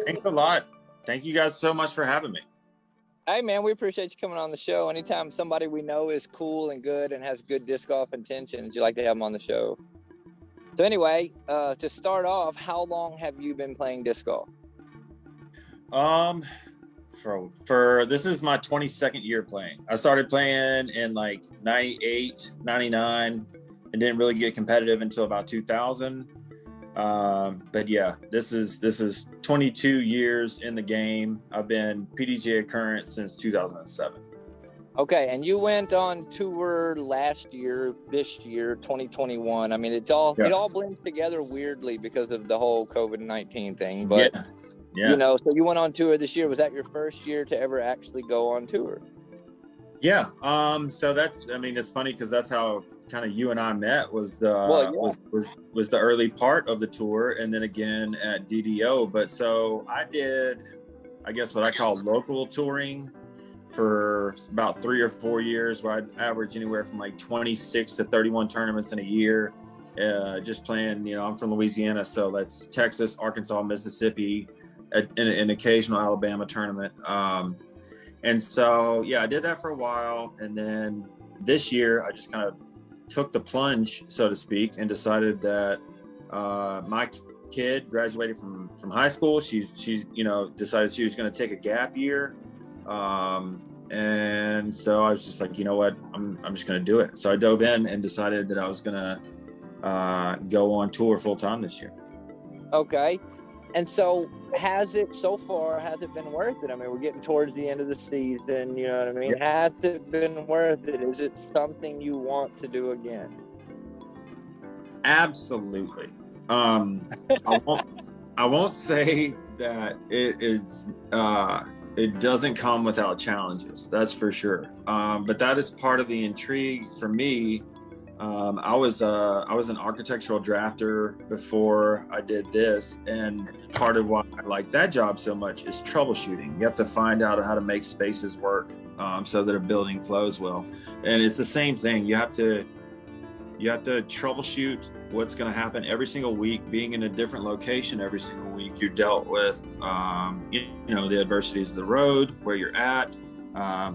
Thanks a lot. Thank you guys so much for having me. Hey, man, we appreciate you coming on the show. Anytime somebody we know is cool and good and has good disc golf intentions, you like to have them on the show. So anyway, to start off, how long have you been playing disc golf? For this is my 22nd year playing. I started playing in like 98, 99 and didn't really get competitive until about 2000. But yeah, this is 22 years in the game. I've been PDGA current since 2007. Okay, and you went on tour last year, this year, 2021. I mean, it all blends together weirdly because of the whole COVID-19 thing. But yeah. You know, so you went on tour this year. Was that your first year to ever actually go on tour? Yeah. So it's funny because that's how kind of you and I met was the early part of the tour, and then again at DDO. But so I did, I guess what I call local touring for about 3 or 4 years, where I'd average anywhere from like 26 to 31 tournaments in a year. Just playing, I'm from Louisiana, so that's Texas, Arkansas, Mississippi, an occasional Alabama tournament. And so, yeah, I did that for a while. And then this year I just kind of took the plunge, so to speak, and decided that my kid graduated from high school. She decided she was going to take a gap year. And so I was just like, you know what, I'm just going to do it. So I dove in and decided that I was going to go on tour full time this year. Okay. And so has it been worth it? I mean, we're getting towards the end of the season, you know what I mean? Yeah. Has it been worth it? Is it something you want to do again? Absolutely. I won't say that it doesn't come without challenges. That's for sure. But that is part of the intrigue for me. I was an architectural drafter before I did this, and part of why I like that job so much is troubleshooting. You have to find out how to make spaces work so that a building flows well, and it's the same thing. You have to troubleshoot what's going to happen every single week. Being in a different location every single week, you're dealt with the adversities of the road, where you're at.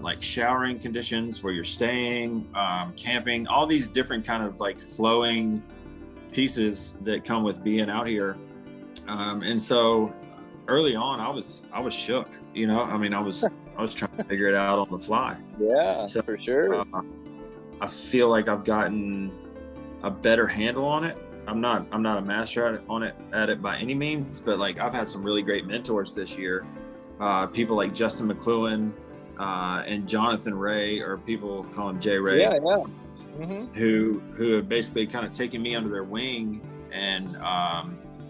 Like showering conditions, where you're staying, camping, all these different kind of like flowing pieces that come with being out here. And so early on I was shook, I was trying to figure it out on the fly. Yeah, so, for sure. I feel like I've gotten a better handle on it. I'm not a master at it by any means, but like I've had some really great mentors this year. People like Justin McLuhan, and Jonathan Ray, or people call him J Ray, Mm-hmm. who have basically kind of taken me under their wing and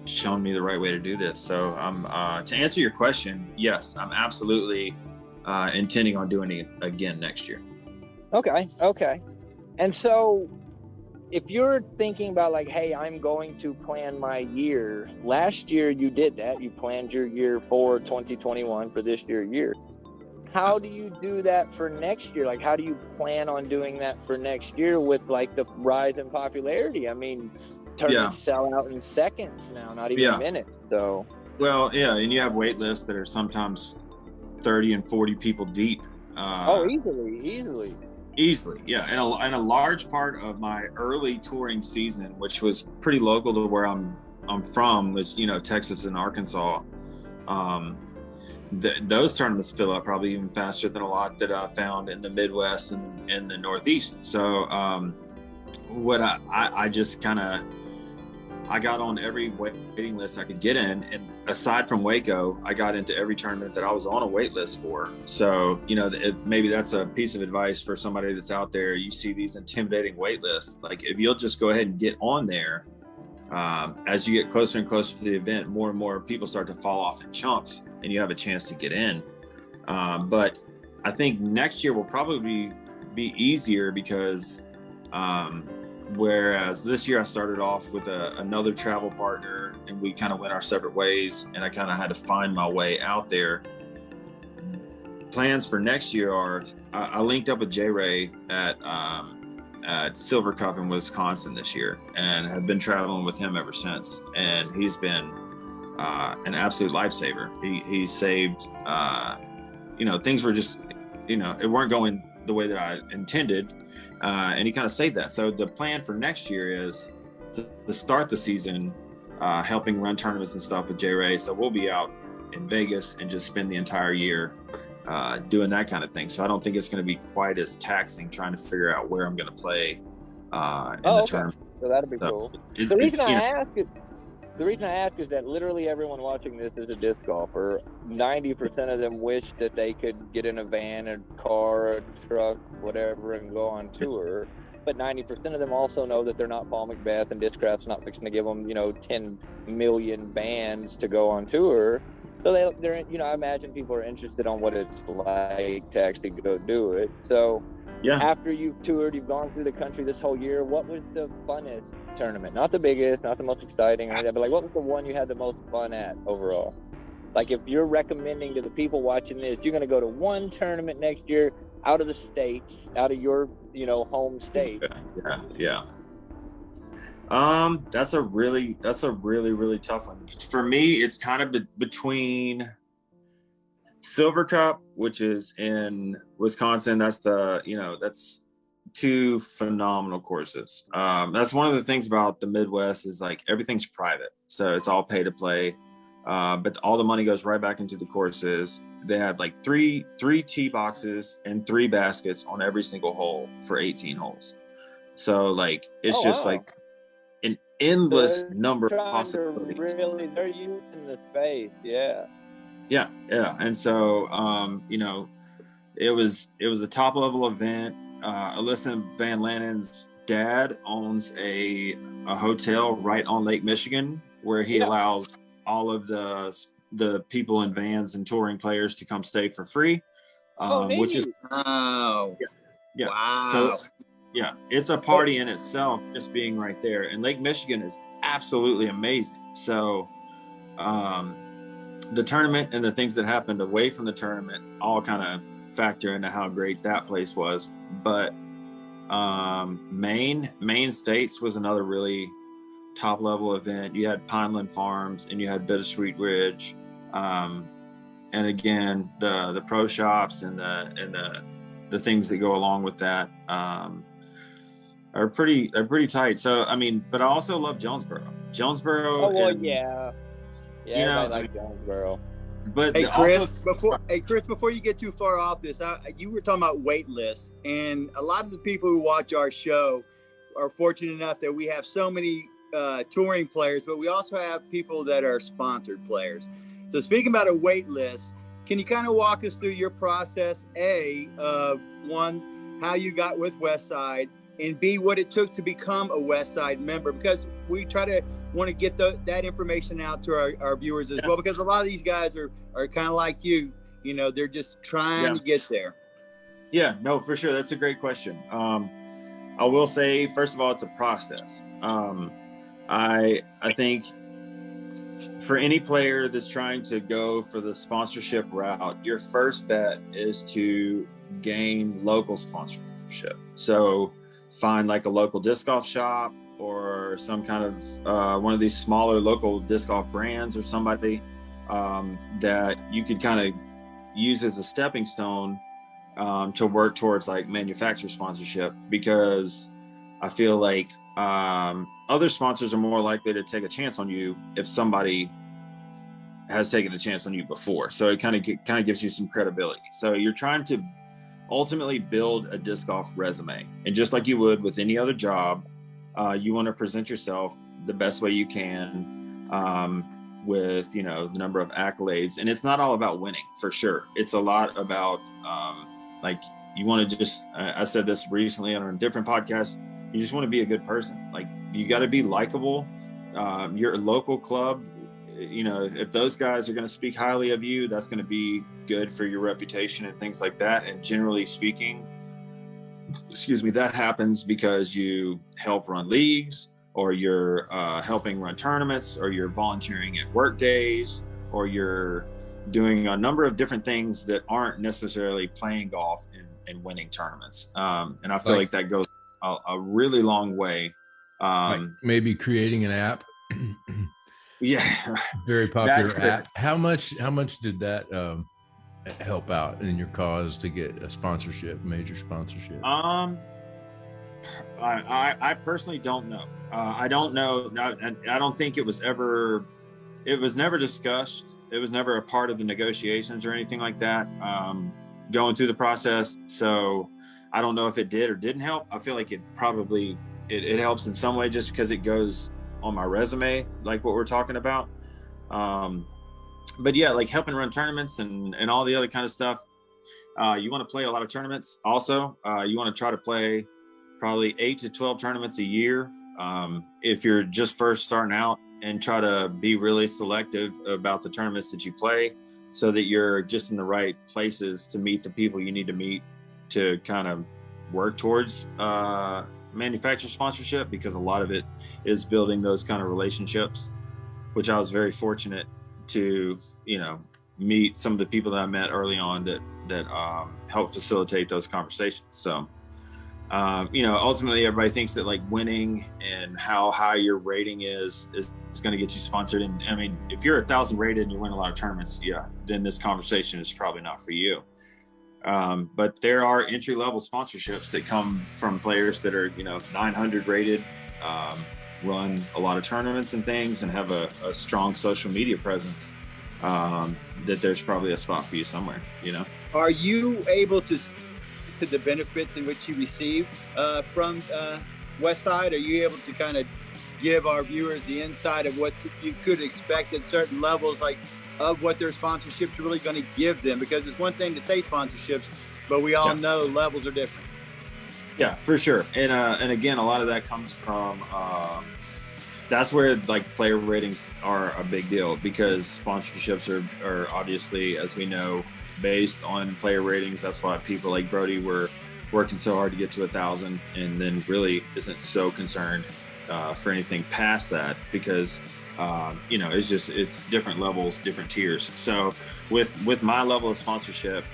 shown me the right way to do this. So to answer your question, yes, I'm absolutely intending on doing it again next year. Okay. And so if you're thinking about like, hey, I'm going to plan my year, last year you did that. You planned your year for 2021 for this year. How do you do that for next year? Like, how do you plan on doing that for next year with like the rise in popularity? I mean, tournaments sell out in seconds now, not even minutes. So, well, yeah, and you have wait lists that are sometimes 30 and 40 people deep. Easily, yeah. And a large part of my early touring season, which was pretty local to where I'm from, was Texas and Arkansas. Those tournaments fill up probably even faster than a lot that I found in the Midwest and in the Northeast. So what I just kind of, I got on every waiting list I could get in, and aside from Waco, I got into every tournament that I was on a wait list for. So maybe that's a piece of advice for somebody that's out there. You see these intimidating wait lists, like if you'll just go ahead and get on there, as you get closer and closer to the event, more and more people start to fall off in chunks, and you have a chance to get in. But I think next year will probably be easier because whereas this year I started off with another travel partner, and we kind of went our separate ways, and I kind of had to find my way out there. Plans for next year are, I linked up with J Ray at Silver Cup in Wisconsin this year, and have been traveling with him ever since. And he's been an absolute lifesaver. He saved, things were just, it weren't going the way that I intended. And he kind of saved that. So the plan for next year is to start the season helping run tournaments and stuff with J Ray. So we'll be out in Vegas and just spend the entire year doing that kind of thing. So I don't think it's going to be quite as taxing trying to figure out where I'm going to play in the tournament. So that'll be cool. The reason I ask is that literally everyone watching this is a disc golfer. 90% of them wish that they could get in a van, a car, a truck, whatever, and go on tour. But 90% of them also know that they're not Paul McBeth, and Discraft's not fixing to give them, 10 million bands to go on tour. So they're, I imagine people are interested on what it's like to actually go do it. So yeah, after you've toured, you've gone through the country this whole year, what was the funnest tournament? Not the biggest, not the most exciting, or anything, but what was the one you had the most fun at overall? Like, if you're recommending to the people watching this, you're going to go to one tournament next year out of the states, out of your, home state. Yeah. That's a really, really tough one. For me, it's kind of between Silver Cup, which is in Wisconsin. That's that's two phenomenal courses. That's one of the things about the Midwest is like everything's private. So it's all pay to play. But all the money goes right back into the courses. They have like three tee boxes and 3 baskets on every single hole for 18 holes. So like, it's like an endless number of possibilities. They're using the space. Yeah. And so, it was a top level event. Alyssa Van Lannen's dad owns a hotel right on Lake Michigan where he allows all of the people in vans and touring players to come stay for free. Which is wow. So it's a party in itself just being right there. And Lake Michigan is absolutely amazing. So the tournament and the things that happened away from the tournament all kind of factor into how great that place was. But Maine States was another really top level event. You had Pineland Farms and you had Bittersweet Ridge, and again the pro shops and the things that go along with that are pretty tight. So I mean, but I also love Jonesboro. I like Jonesboro. But hey Chris, before you get too far off this, you were talking about wait lists, and a lot of the people who watch our show are fortunate enough that we have so many touring players, but we also have people that are sponsored players. So speaking about a wait list, can you kind of walk us through your process, A, of one, how you got with Westside, and B, what it took to become a Westside member? Because we want to get that information out to our viewers as well, because a lot of these guys are kind of like you, they're just trying to get there. Yeah, no, for sure. That's a great question. I will say, first of all, it's a process. I think for any player that's trying to go for the sponsorship route, your first bet is to gain local sponsorship. So find like a local disc golf shop or some kind of one of these smaller local disc golf brands or somebody that you could kind of use as a stepping stone to work towards like manufacturer sponsorship, because I feel like other sponsors are more likely to take a chance on you if somebody has taken a chance on you before. So it kind of gives you some credibility. So you're trying to ultimately build a disc golf resume, and just like you would with any other job, you want to present yourself the best way you can with the number of accolades. And it's not all about winning, for sure. It's a lot about like you want to just I said this recently on a different podcast, you just want to be a good person. Like, you got to be likable. Your local club, if those guys are going to speak highly of you, that's going to be good for your reputation and things like that. And generally speaking, that happens because you help run leagues, or you're helping run tournaments, or you're volunteering at work days, or you're doing a number of different things that aren't necessarily playing golf and winning tournaments. And I feel like that goes a really long way. Like maybe creating an app. Yeah. Very popular app. How much did that help out in your cause to get a sponsorship, major sponsorship? I personally don't know. I don't know. I don't think it was never discussed. It was never a part of the negotiations or anything like that, going through the process. So I don't know if it did or didn't help. I feel like it probably, it helps in some way just because it goes on my resume, like what we're talking about. But yeah, like helping run tournaments and all the other kind of stuff. You want to play a lot of tournaments also. You want to try to play probably 8 to 12 tournaments a year. If you're just first starting out, and try to be really selective about the tournaments that you play so that you're just in the right places to meet the people you need to meet to kind of work towards manufacturer sponsorship, because a lot of it is building those kind of relationships, which I was very fortunate to, meet some of the people that I met early on that helped facilitate those conversations. So, ultimately everybody thinks that like winning and how high your rating is going to get you sponsored. And I mean, if you're 1,000 rated and you win a lot of tournaments, then this conversation is probably not for you. But there are entry-level sponsorships that come from players that are, 900 rated, run a lot of tournaments and things, and have a strong social media presence, that there's probably a spot for you somewhere, Are you able to the benefits in which you receive from Westside? Are you able to kind of give our viewers the insight of what you could expect at certain levels, like of what their sponsorships are really going to give them? Because it's one thing to say sponsorships, but we all know levels are different. Yeah, for sure. And again, a lot of that comes from that's where like player ratings are a big deal, because sponsorships are obviously, as we know, based on player ratings. That's why people like Brody were working so hard to get to 1,000, and then really isn't so concerned for anything past that, because it's different levels, different tiers. So with my level of sponsorship,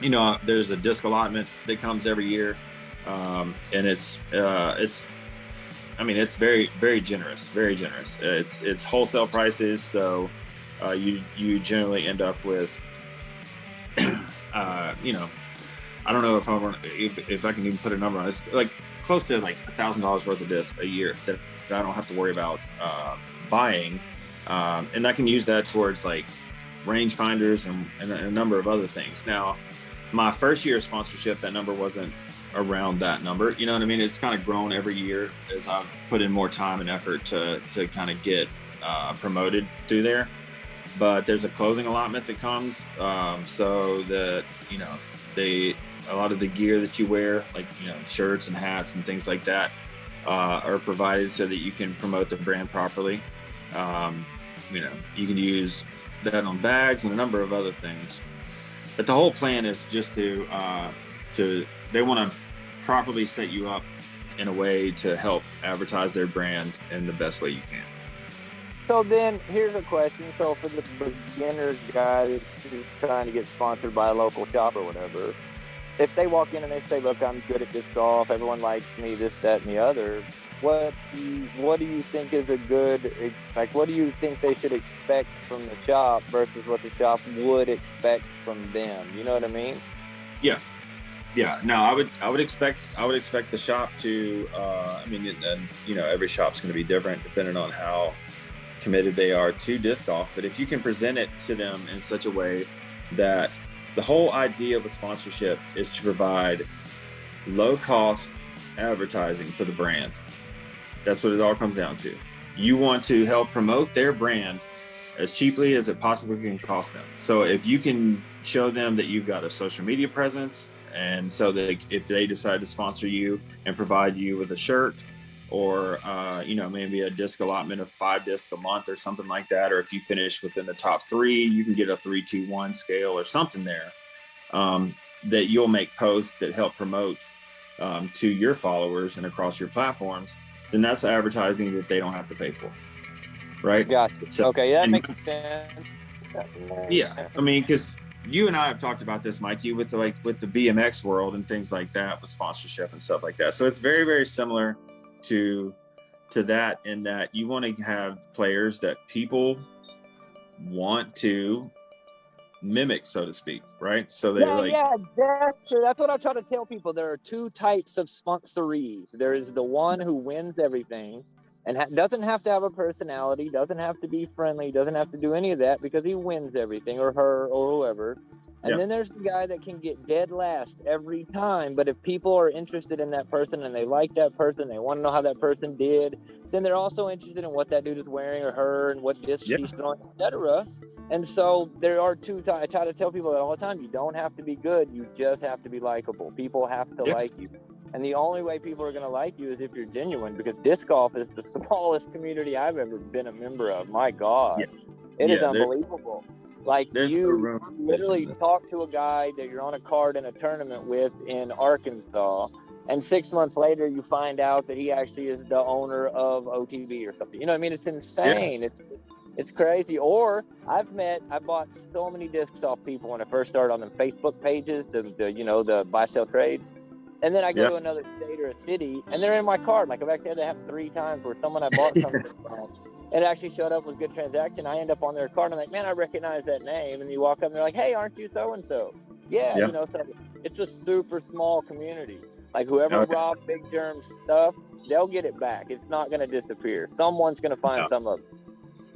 there's a disc allotment that comes every year, and it's very, very generous, very generous. It's wholesale prices, so you generally end up with I don't know if I can even put a number on it. It's like close to like $1,000 worth of disc a year that I don't have to worry about buying, and I can use that towards like range finders and a number of other things. Now, my first year of sponsorship, that number wasn't around that number. You know what I mean? It's kind of grown every year as I've put in more time and effort to kind of get promoted through there. But there's a clothing allotment that comes, so that a lot of the gear that you wear, like shirts and hats and things like that, are provided so that you can promote the brand properly. You can use that on bags and a number of other things. But the whole plan is just they want to properly set you up in a way to help advertise their brand in the best way you can. So then here's a question. So for the beginner guy who's trying to get sponsored by a local shop or whatever, if they walk in and they say, look, I'm good at disc golf, everyone likes me, this, that, and the other, what do you think is a good, like, what do you think they should expect from the shop versus what the shop would expect from them? You know what I mean? Yeah. No, I would expect the shop to, every shop's going to be different depending on how committed they are to disc golf. But if you can present it to them in such a way that the whole idea of a sponsorship is to provide low cost advertising for the brand. That's what it all comes down to. You want to help promote their brand as cheaply as it possibly can cost them. So if you can show them that you've got a social media presence, and so that if they decide to sponsor you and provide you with a shirt, or maybe a disc allotment of 5 discs a month or something like that, or if you finish within the top 3, you can get a 3-2-1 scale or something there, that you'll make posts that help promote to your followers and across your platforms, then that's advertising that they don't have to pay for, right? Gotcha. So, okay, that makes sense. Yeah, I mean, because you and I have talked about this, Mikey, with the BMX world and things like that, with sponsorship and stuff like that. So it's very, very similar to to that, in that you want to have players that people want to mimic, so to speak, right? So they're that's what I try to tell people. There are two types of sponsorees. There is the one who wins everything and doesn't have to have a personality, doesn't have to be friendly, doesn't have to do any of that because he wins everything, or her, or whoever. And then there's the guy that can get dead last every time. But if people are interested in that person and they like that person, they want to know how that person did, then they're also interested in what that dude is wearing or her and what disc she's throwing, etc. And so there are two types. I try to tell people that all the time. You don't have to be good. You just have to be likable. People have to like you. And the only way people are going to like you is if you're genuine, because disc golf is the smallest community I've ever been a member of. My God. It is unbelievable. Like, you literally talk to a guy that you're on a card in a tournament with in Arkansas, and 6 months later you find out that he actually is the owner of OTB or something. You know what I mean? It's insane. It's crazy. Or I bought so many discs off people when I first started on them Facebook pages, the buy sell trades. And then I go to another state or a city, and they're in my card. Like, I've actually had that happen 3 times where someone I bought something from, it actually showed up with a good transaction. I end up on their card, and I'm like, man, I recognize that name. And you walk up, and they're like, hey, aren't you so-and-so? Yeah. So it's a super small community. Like, whoever robbed Big Germ's stuff, they'll get it back. It's not going to disappear. Someone's going to find some of it.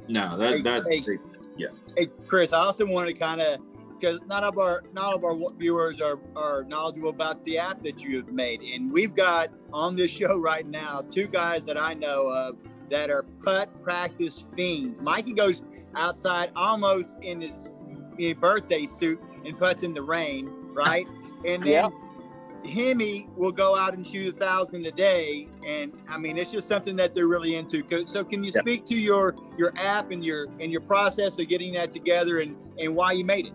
No, Hey, Chris, I also wanted to kind of, because not all of our viewers are knowledgeable about the app that you have made. And we've got on this show right now 2 guys that I know of that are putt practice fiends. Mikey goes outside almost in his birthday suit and putts in the rain, right? And then Hemi will go out and shoot 1,000 a day. And I mean, it's just something that they're really into. So can you speak to your app and your process of getting that together and why you made it?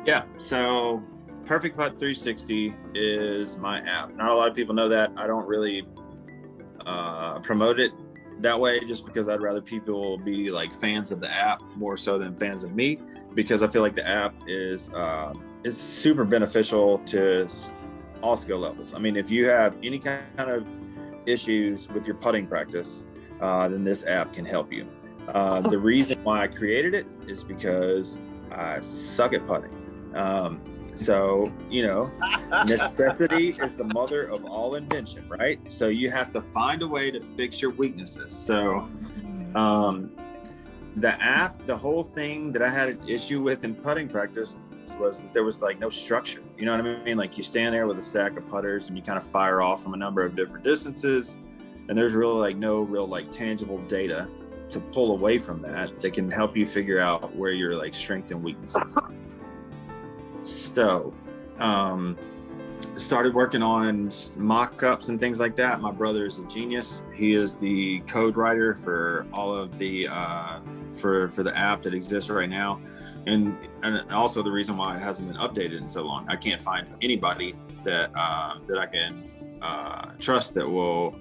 Yeah. So Perfect Putt 360 is my app. Not a lot of people know that. I don't really promote it that way, just because I'd rather people be like fans of the app more so than fans of me, because I feel like the app is super beneficial to all skill levels. I mean, if you have any kind of issues with your putting practice, then this app can help you. The reason why I created it is because I suck at putting. So, necessity is the mother of all invention, right? So you have to find a way to fix your weaknesses. So the app, the whole thing that I had an issue with in putting practice was that there was like no structure. You know what I mean? Like, you stand there with a stack of putters and you kind of fire off from a number of different distances, and there's really like no real like tangible data to pull away from that can help you figure out where your like strengths and weaknesses are. So started working on mock-ups and things like that. My brother is a genius. He is the code writer for all of the for the app that exists right now, and also the reason why it hasn't been updated in so long. I can't find anybody that I can trust that will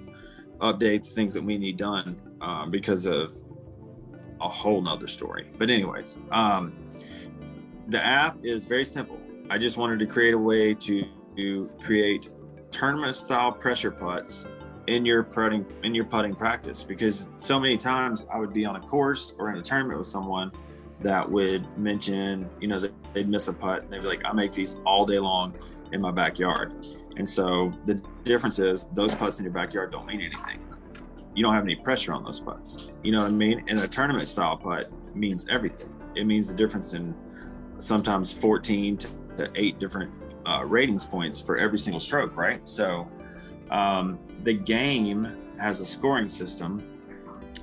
update the things that we need done because of a whole nother story. But anyways, the app is very simple. I just wanted to create a way to create tournament style pressure putts in your putting practice, because so many times I would be on a course or in a tournament with someone that would mention, that they'd miss a putt, and they'd be like, I make these all day long in my backyard. And so the difference is those putts in your backyard don't mean anything. You don't have any pressure on those putts. You know what I mean? And a tournament style putt means everything. It means the difference in sometimes 14 to 8 different ratings points for every single stroke, right? So the game has a scoring system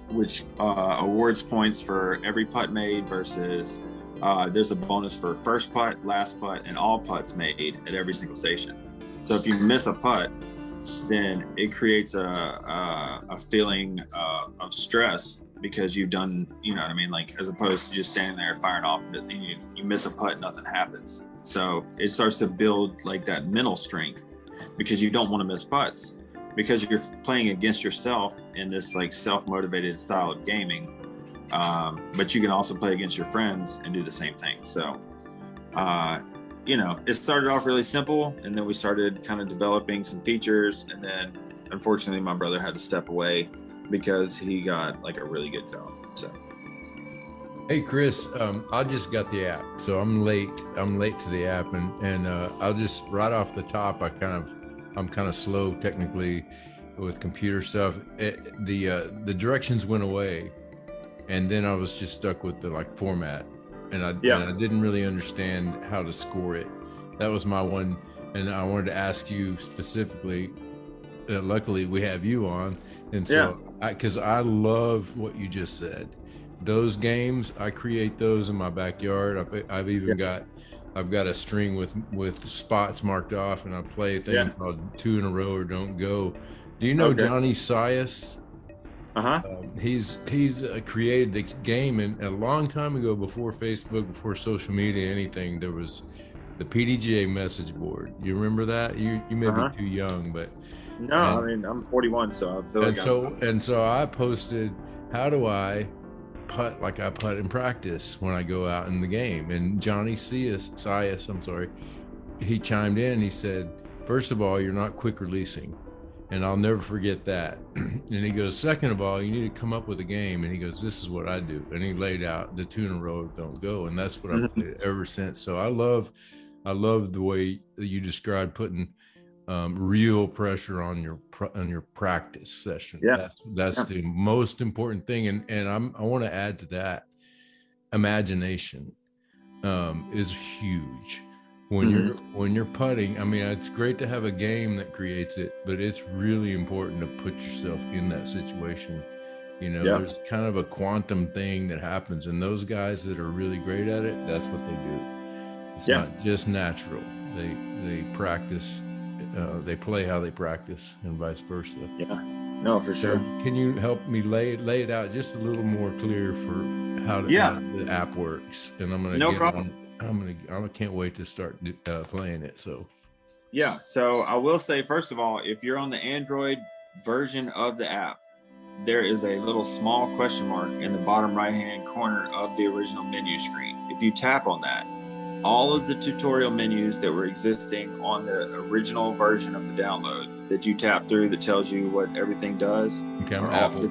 which awards points for every putt made versus there's a bonus for first putt, last putt, and all putts made at every single station. So if you miss a putt, then it creates a feeling of stress, because you've done, like, as opposed to just standing there firing off, and you miss a putt, nothing happens. So it starts to build like that mental strength, because you don't want to miss putts, because you're playing against yourself in this like self-motivated style of gaming. But you can also play against your friends and do the same thing. So, it started off really simple, and then we started kind of developing some features, and then unfortunately my brother had to step away because he got like a really good job. So. Hey Chris, I just got the app, so I'm late to the app, and I'll just right off the top, I'm kind of slow technically with computer stuff. The directions went away, and then I was just stuck with the like format, and I didn't really understand how to score it. That was my one, and I wanted to ask you specifically. Luckily, we have you on, and so because I love what you just said. Those games, I create those in my backyard. I've even got a string with spots marked off, and I play a thing called 2 in a row or don't go. Do you know Johnny Sias? He's created the game, and a long time ago, before Facebook, before social media, anything, there was the PDGA message board. You remember that? You may be too young, but I mean, I'm 41, so I feel so I posted, how do I putt like I putt in practice when I go out in the game? And Johnny Sias, he chimed in and he said, first of all, you're not quick releasing, and I'll never forget that. And he goes, second of all, you need to come up with a game. And he goes, this is what I do. And he laid out the 2 in a row don't go, and that's what I've played ever since. So I love the way that you described putting real pressure on your practice session. That's the most important thing, and I want to add to that, imagination is huge when you're putting. I mean, it's great to have a game that creates it, but it's really important to put yourself in that situation. There's kind of a quantum thing that happens, and those guys that are really great at it, that's what they do. It's not just natural. They practice. They play how they practice, and vice versa. No, for sure. Can you help me lay it out just a little more clear for how the app works? And I'm gonna problem. I can't wait to start playing it. So I will say, first of all, if you're on the Android version of the app, there is a little small question mark in the bottom right hand corner of the original menu screen. If you tap on that, all of the tutorial menus that were existing on the original version of the download that you tap through that tells you what everything does. Okay, I'm Apple.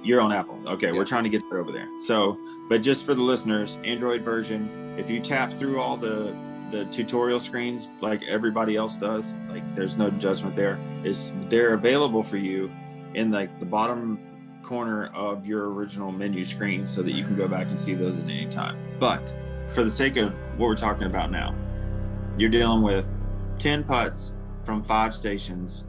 You're on Apple. Okay, we're trying to get that over there. So, but just for the listeners, Android version, if you tap through all the tutorial screens like everybody else does, like there's no judgment there. They're available for you in like the bottom corner of your original menu screen so that you can go back and see those at any time. But for the sake of what we're talking about now, you're dealing with 10 putts from 5 stations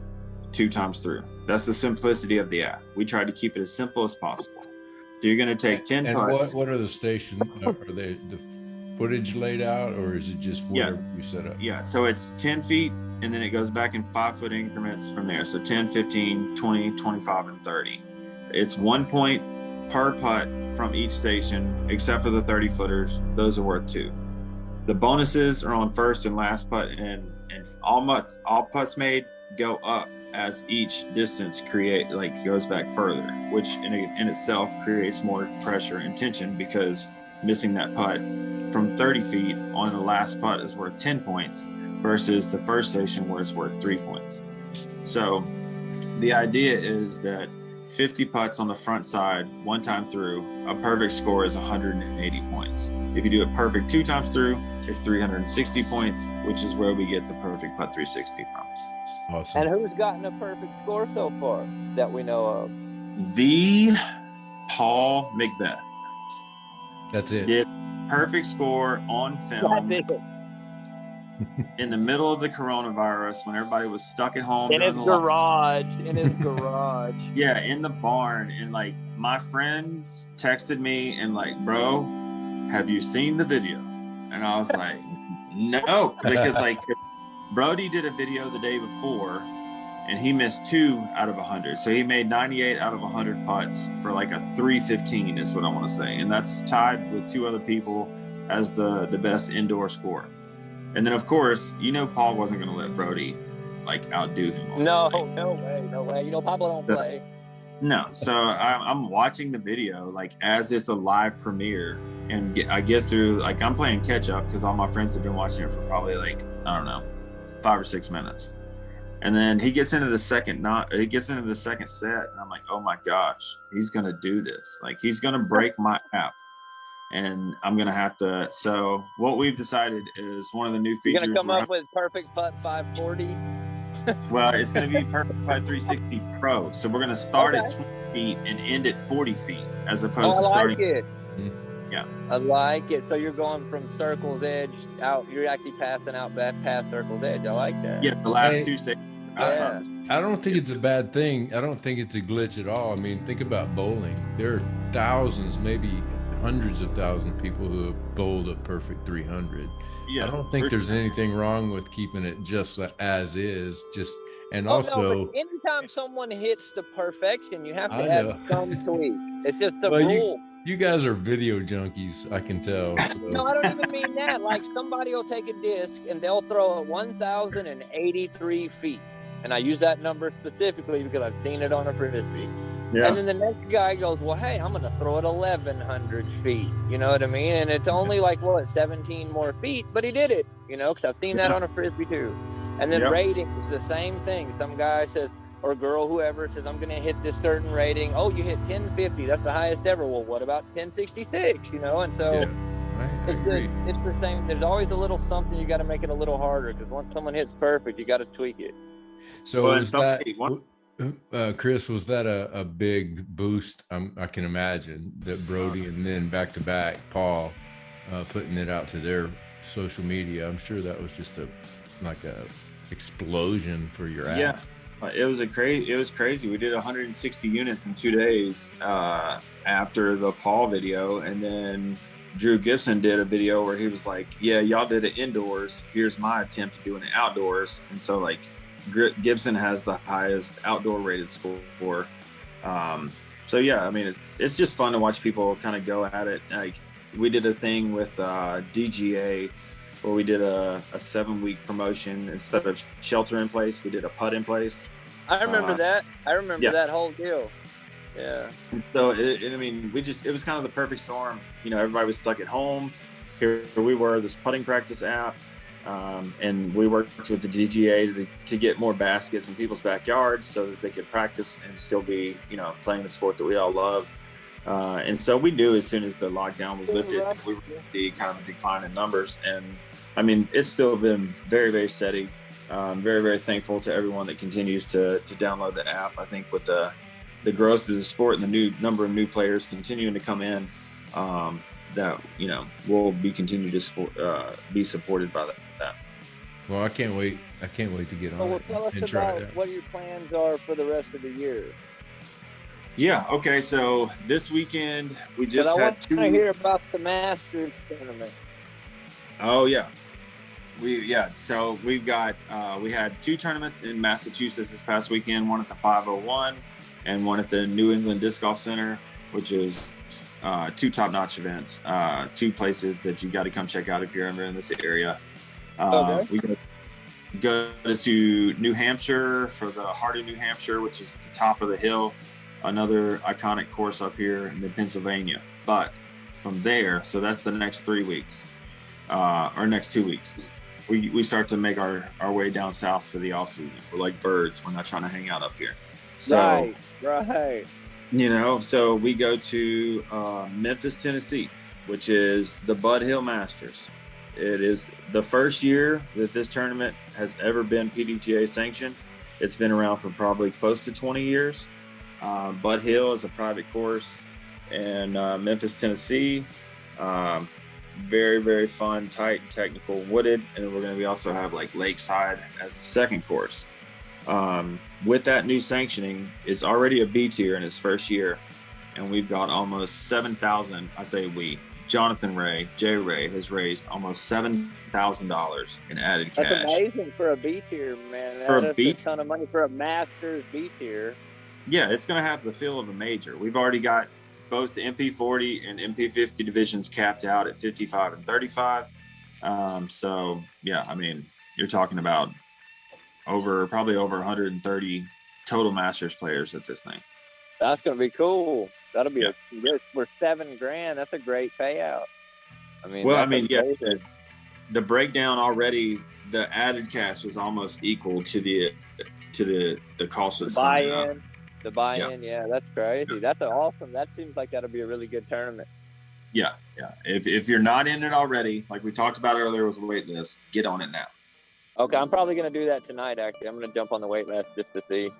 2 times through. That's the simplicity of the app. We try to keep it as simple as possible. So you're going to take 10 putts. What are the stations? Are they the footage laid out, or is it just whatever you set up? Yeah, so it's 10 feet, and then it goes back in 5-foot increments from there. So 10, 15, 20, 25, and 30. It's 1 point per putt from each station, except for the 30-footers. Those are worth 2. The bonuses are on first and last putt, and all putts made go up as each distance goes back further, which in itself creates more pressure and tension, because missing that putt from 30 feet on the last putt is worth 10 points versus the first station where it's worth 3 points. So the idea is that 50 putts on the front side 1 time through, a perfect score is 180 points. If you do it perfect 2 times through, it's 360 points, which is where we get the perfect putt 360 from. Awesome. And who's gotten a perfect score so far that we know of? The Paul McBeth. That's it. Did perfect score on film in the middle of the coronavirus when everybody was stuck at home. In his garage. Yeah, in the barn. And like my friends texted me and like, bro, have you seen the video? And I was like, no, because like Brody did a video the day before and he missed 2 out of 100. So he made 98 out of 100 putts for like a 315 is what I want to say. And that's tied with 2 other people as the best indoor score. And then of course, Paul wasn't going to let Brody like outdo him. No way. Pablo don't play. No. So I'm watching the video like as it's a live premiere, and I get through, like I'm playing catch up because all my friends have been watching it for probably like, I don't know, 5 or 6 minutes. And then he gets into the second set, and I'm like, oh my gosh, he's gonna do this. Like, he's gonna break my app, and I'm gonna have to. So what we've decided is one of the new features. You're gonna come up with Perfect Putt 540. Well, it's gonna be Perfect Putt 360 Pro. So we're gonna start at 20 feet and end at 40 feet, as opposed to starting. I like it. Yeah, I like it. So you're going from Circle's Edge out. You're actually passing out past Circle's Edge. I like that. Yeah, the last two stages. Yeah. I don't think it's a bad thing. I don't think it's a glitch at all. I mean, think about bowling. There are thousands, maybe hundreds of thousands of people who have bowled a perfect 300. Yeah, I don't think there's anything wrong with keeping it just as is. Also, anytime someone hits the perfection, you have to have some tweak. It's just the rule. You guys are video junkies, I can tell. So. No, I don't even mean that. Like, somebody will take a disc and they'll throw it 1,083 feet. And I use that number specifically because I've seen it on a frisbee. Yeah. And then the next guy goes, well, hey, I'm going to throw it 1,100 feet. You know what I mean? And it's only like, 17 more feet, but he did it, because I've seen that on a frisbee too. And then rating is the same thing. Some guy says, or girl, whoever says, I'm going to hit this certain rating. Oh, you hit 1050. That's the highest ever. Well, what about 1066? And so it's the same. There's always a little something. You got to make it a little harder, because once someone hits perfect, you got to tweak it. So Chris, was that a big boost? I can imagine that Brody and then back to back Paul putting it out to their social media. I'm sure that was just a explosion for your app. Yeah. It was crazy. We did 160 units in 2 days after the Paul video, and then Drew Gibson did a video where he was like, "Yeah, y'all did it indoors. Here's my attempt at doing it outdoors." And so Gibson has the highest outdoor rated score. So yeah, I mean, it's just fun to watch people kind of go at it. Like, we did a thing with DGA. Where we did a 7-week promotion. Instead of shelter in place, we did a putt in place. I remember that. I remember that whole deal. Yeah. And so it was kind of the perfect storm. Everybody was stuck at home. Here we were, this putting practice app, and we worked with the DGA to get more baskets in people's backyards so that they could practice and still be, playing the sport that we all love. And so we knew as soon as the lockdown was lifted, we were going to see kind of a decline in numbers. And I mean, it's still been very, very steady. Very, very thankful to everyone that continues to download the app. I think with the growth of the sport and the new number of new players continuing to come in, that, we'll be continuing to be supported by that. Well, I can't wait. I can't wait to get on well, it tell us and try about it. What your plans are for the rest of the year. Yeah. Okay. So this weekend we just had two. I want to hear about the Masters tournament. Oh yeah, So we've got we had 2 tournaments in Massachusetts this past weekend. One at the 501, and one at the New England Disc Golf Center, which is 2 top-notch events. 2 places that you got to come check out if you're ever in this area. We go to New Hampshire for the Heart of New Hampshire, which is the top of the hill. Another iconic course up here in Pennsylvania. But from there, so that's the next 3 weeks, or next 2 weeks, we start to make our way down south for the off season. We're like birds. We're not trying to hang out up here. So, right. So we go to Memphis, Tennessee, which is the Bud Hill Masters. It is the first year that this tournament has ever been PDGA sanctioned. It's been around for probably close to 20 years. Bud Hill is a private course in Memphis, Tennessee. Very, very fun, tight, and technical, wooded. And then we're going to also have Lakeside as the second course. With that new sanctioning, it's already a B tier in its first year. And we've got almost 7,000, I say we, Jonathan Ray, Jay Ray, has raised almost $7,000 in added cash. That's amazing for a B tier, man. That's a ton of money for a Masters B tier. Yeah, it's going to have the feel of a major. We've already got both the MP40 and MP50 divisions capped out at 55 and 35. So, yeah, I mean, you're talking about probably over 130 total Masters players at this thing. That's going to be cool. That'll be for $7,000. That's a great payout. I mean, the breakdown already, the added cash is almost equal to to the cost of signing up. The buy-in, yeah, that's crazy. That's awesome. That seems like that'll be a really good tournament. Yeah. If you're not in it already, like we talked about earlier with the wait list, get on it now. Okay, I'm probably going to do that tonight, actually. I'm going to jump on the wait list just to see.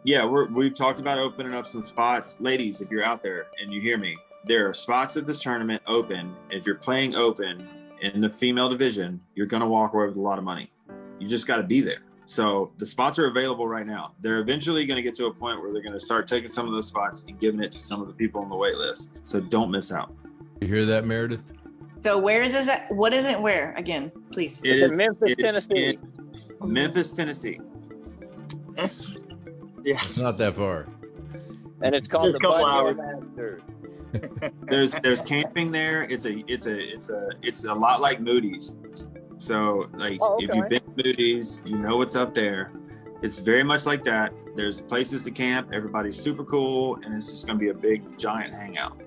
Yeah, we've talked about opening up some spots. Ladies, if you're out there and you hear me, there are spots at this tournament open. If you're playing open in the female division, you're going to walk away with a lot of money. You just got to be there. So the spots are available right now. They're eventually going to get to a point where they're going to start taking some of those spots and giving it to some of the people on the wait list. So don't miss out. You hear that, Meredith? So where is this at? What is it where? Again, please. It's in Memphis, Tennessee. Memphis, Tennessee. Yeah. It's not that far. And it's called Just the a couple Budget hours. Masters. There's camping there. It's a lot like Moody's. So like if you've been to Moody's, you know what's up there. It's very much like that. There's places to camp. Everybody's super cool, and it's just going to be a big giant hangout.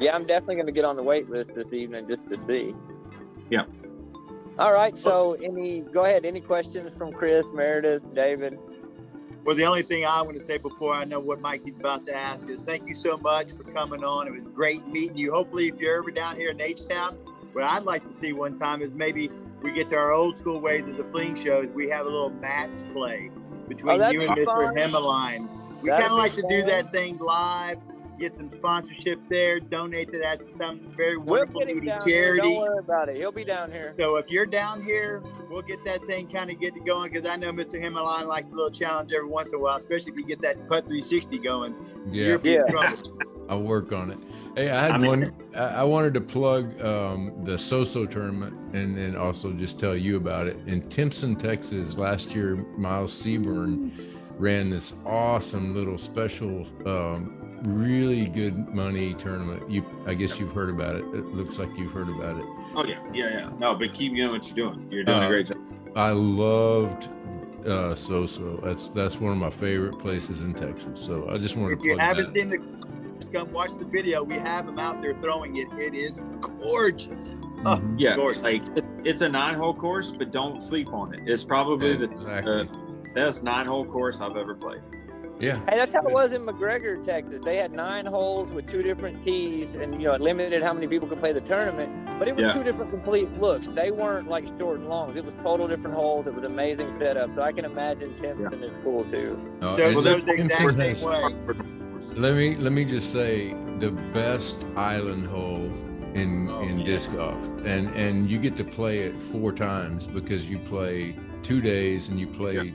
Yeah, I'm definitely going to get on the wait list this evening just to see. Yeah. All right. So go ahead. Any questions from Chris, Meredith, David? Well, the only thing I want to say before I know what Mikey's about to ask is thank you so much for coming on. It was great meeting you. Hopefully, if you're ever down here in H-Town, what I'd like to see one time is maybe we get to our old school ways of the fling shows. We have a little match play between you and Mr. Himmeline. We kind of like to do that thing live, get some sponsorship there, donate to that to some very wonderful charity. Don't worry about it. He'll be down here. So if you're down here, we'll get that thing kind of get going because I know Mr. Himmeline likes a little challenge every once in a while, especially if you get that Putt 360 going. Yeah. I'll work on it. Hey, I wanted to plug the So-So tournament and also just tell you about it. In Timpson, Texas, last year, Miles Seaburn ran this awesome little special, really good money tournament. I guess you've heard about it. It looks like you've heard about it. Oh, yeah. No, but keep doing what you're doing. You're doing a great job. I loved So-So. That's one of my favorite places in Texas. So I just wanted to plug that. If you haven't seen come watch the video. We have them out there throwing it. It is gorgeous. Oh, yeah, gorgeous. like it's a 9-hole course, but don't sleep on it. It's probably the best 9-hole course I've ever played. Yeah. Hey, that's how it was in McGregor, Texas. They had 9 holes with 2 different tees, and it limited how many people could play the tournament. But it was 2 different complete looks. They weren't like short and longs. It was total different holes. It was amazing setup. So I can imagine Timpson is cool too. Let me just say the best island hole in disc golf, and you get to play it 4 times because you play 2 days and you play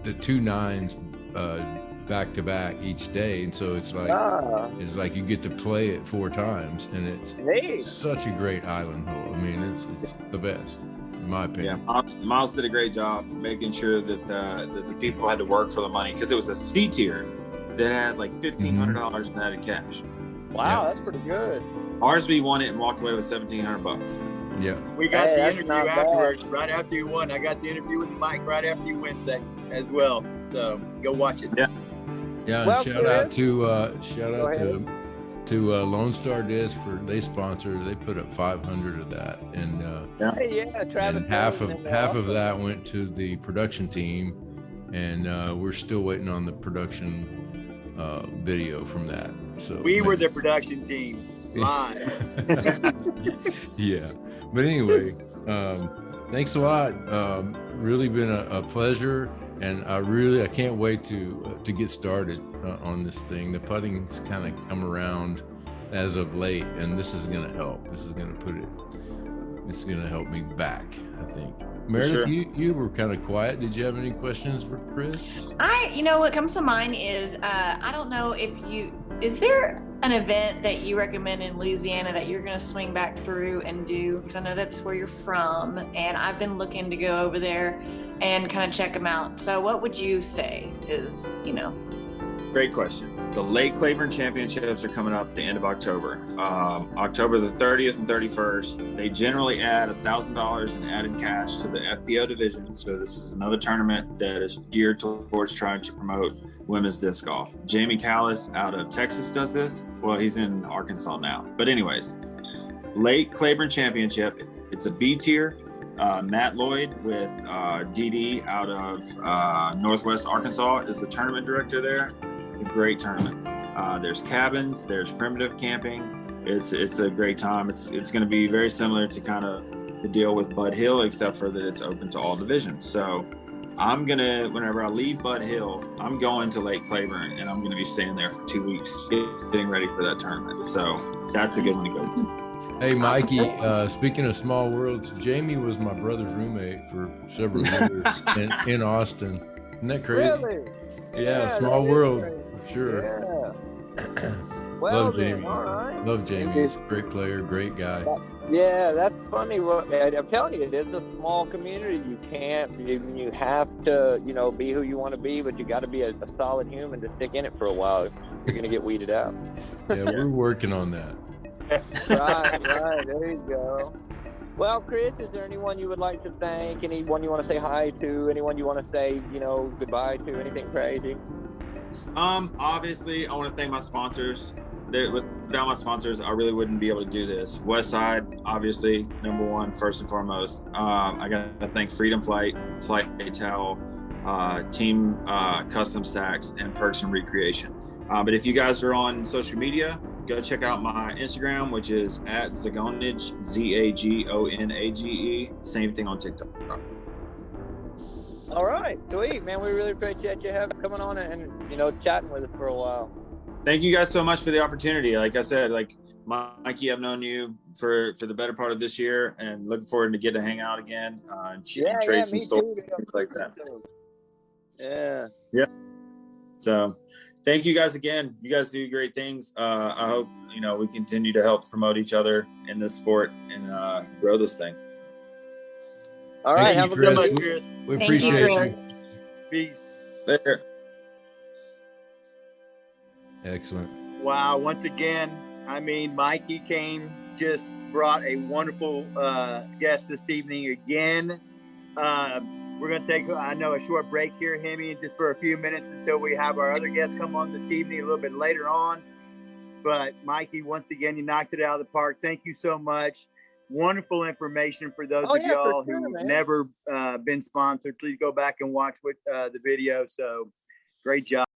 the 2 nines back to back each day, and so it's like you get to play it 4 times, and it's such a great island hole. I mean, it's the best in my opinion. Yeah, Miles did a great job making sure that the people had to work for the money because it was a C tier that had like $1,500 in added cash. Wow, that's pretty good. Arsby won it and walked away with $1,700. Yeah. We got the interview afterwards, right after you won. I got the interview with Mike right after you win that as well. So go watch it. Yeah. Yeah, and shout out to Lone Star Disc for they sponsor. They put up 500 of that, and Travis. And half of that went to the production team, and we're still waiting on the production video from that. So we were the production team live. Yeah, but anyway, thanks a lot. Really been a pleasure, and I can't wait to get started on this thing. The putting's kind of come around as of late, and this is going to help. This is going to help me back, I think. Meredith, sure. You were kind of quiet. Did you have any questions for Chris? What comes to mind is, I don't know is there an event that you recommend in Louisiana that you're going to swing back through and do? Because I know that's where you're from, and I've been looking to go over there and kind of check them out. So what would you say is, Great question. The Lake Claiborne Championships are coming up at the end of October. October the 30th and 31st. They generally add $1,000 in added cash to the FPO division. So this is another tournament that is geared towards trying to promote women's disc golf. Jamie Callis out of Texas does this. Well, he's in Arkansas now. But anyways, Lake Claiborne Championship. It's a B tier. Matt Lloyd with DD out of Northwest Arkansas is the tournament director there. A great tournament. There's cabins, there's primitive camping. It's a great time. It's going to be very similar to kind of the deal with Bud Hill, except for that it's open to all divisions. So I'm gonna, whenever I leave Bud Hill, I'm going to Lake Claiborne, and I'm gonna be staying there for 2 weeks, getting ready for that tournament. So that's a good one to go to. Hey, Mikey, speaking of small worlds, Jamie was my brother's roommate for several years in Austin. Isn't that crazy? Really? Yeah, small world, for sure. Yeah. Well, Love Jamie. all right. Love Jamie. He's a great player, great guy. Yeah, that's funny. Well, I'm telling you, it is a small community. You have to, be who you want to be, but you got to be a solid human to stick in it for a while. You're going to get weeded out. Yeah, we're working on that. Right. There you go. Well, Chris, is there anyone you would like to thank? Anyone you want to say hi to? Anyone you want to say, goodbye to? Anything crazy? Obviously, I want to thank my sponsors. Without my sponsors, I really wouldn't be able to do this. Westside, obviously, number one, first and foremost. I got to thank Freedom Flight, Flight Towel, Team Custom Stacks, and Perks and Recreation. But if you guys are on social media, go check out my Instagram, which is at Zagonage, Zagonage. Same thing on TikTok. All right, sweet, man. We really appreciate you coming on and chatting with us for a while. Thank you guys so much for the opportunity. Like I said, Mikey, I've known you for the better part of this year, and looking forward to get to hang out again and trade some stories, things like that. Yeah. So, thank you guys again. You guys do great things. I hope we continue to help promote each other in this sport and grow this thing. All right, have a good one, Chris. We appreciate you. Peace. Later. Excellent. Wow. Once again, Mikey just brought a wonderful guest this evening again. We're going to take, a short break here, Hemi, just for a few minutes until we have our other guests come on this evening a little bit later on. But Mikey, once again, you knocked it out of the park. Thank you so much. Wonderful information for those of y'all who've never been sponsored. Please go back and watch the video. So great job.